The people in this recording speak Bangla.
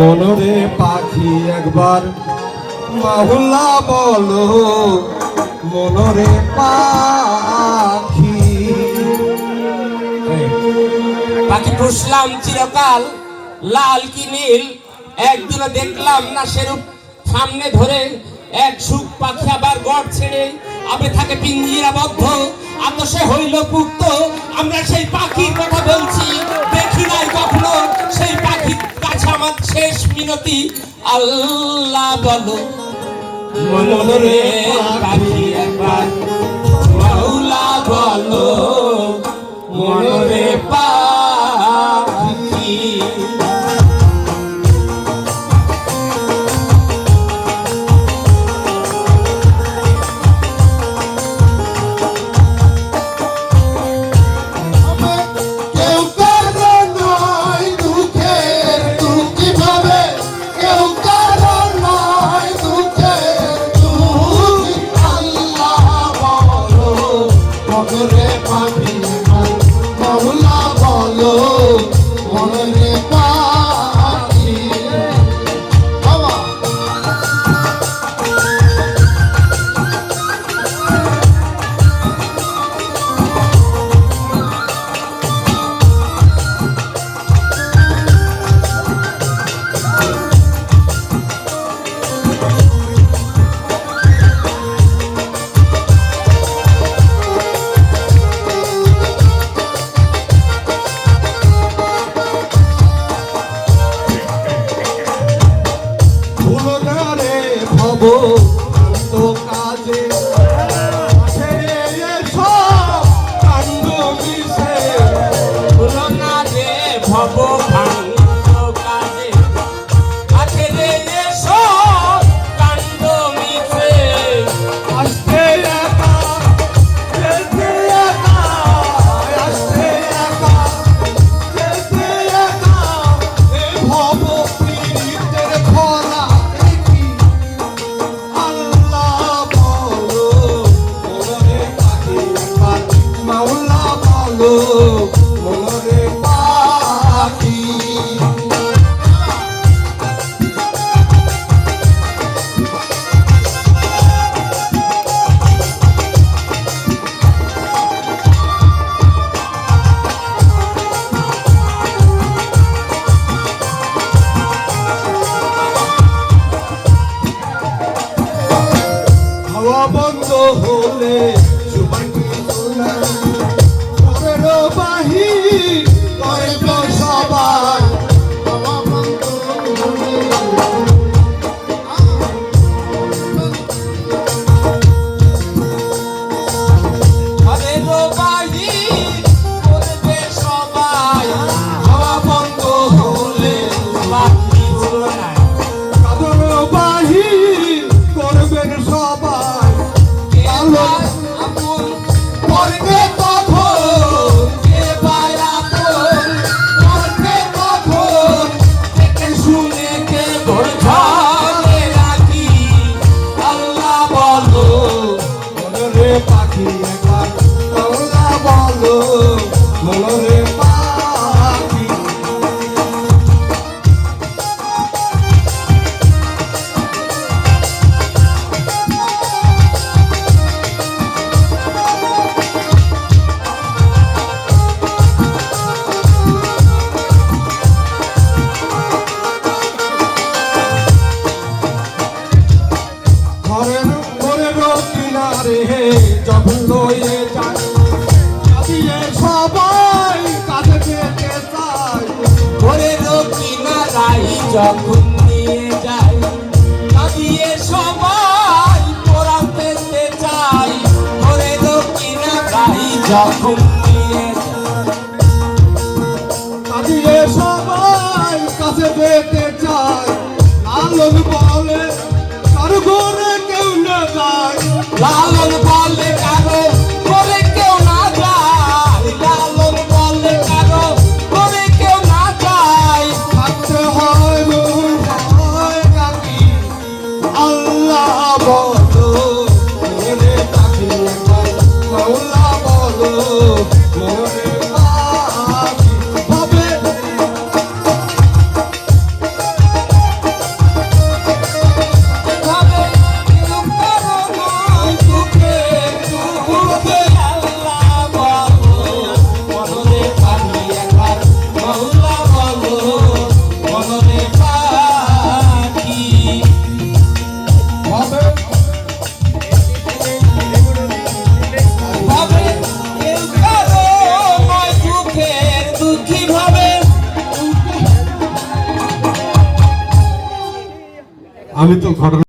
মনরে পাখি একবার মাহুল্লা বলো মনরে পাখি। পাখি পুষলাম চিরকাল লাল কি নীল, একদিনে দেখলাম না সেরূপ সামনে ধরে এক সুখ পাখি আবার গড় ছেড়ে আবে থাকে পিঞ্জিরাবদ্ধ, আতশে হইল পুক্ত। আমরা সেই পাখির কথা বলছি, দেখি নাই কখনো সেই পাখির কাছে আমার শেষ মিনতি, আল্লাহ বলো মনরে পাখি একবার মাওলা বলো মনরে পাখি। বন্ধ হলে বাহির করে সবাই যখন লয়ে যায় সবাই কাছে পেতে চাই, ঘরের কিনারাই যখন নিয়ে যাই কাঁদিয়ে সবাই পোড়া পেতে চাই। ঘরের কিনারাই যখন নিয়ে কাঁদিয়ে সবাই কাছে পেতে চাই, লালন বলে কারো ঘরে কেউ না যায়, লালন বলে কারো ঘরে কেউ না যায়, লালন বলে কারো ঘরে কেউ না যায়। থাকতে হয় কাকি আল্লাহ বলো মনে পাখি মাওলা বলো মনে পাখি হবে আমি তো ঘটনা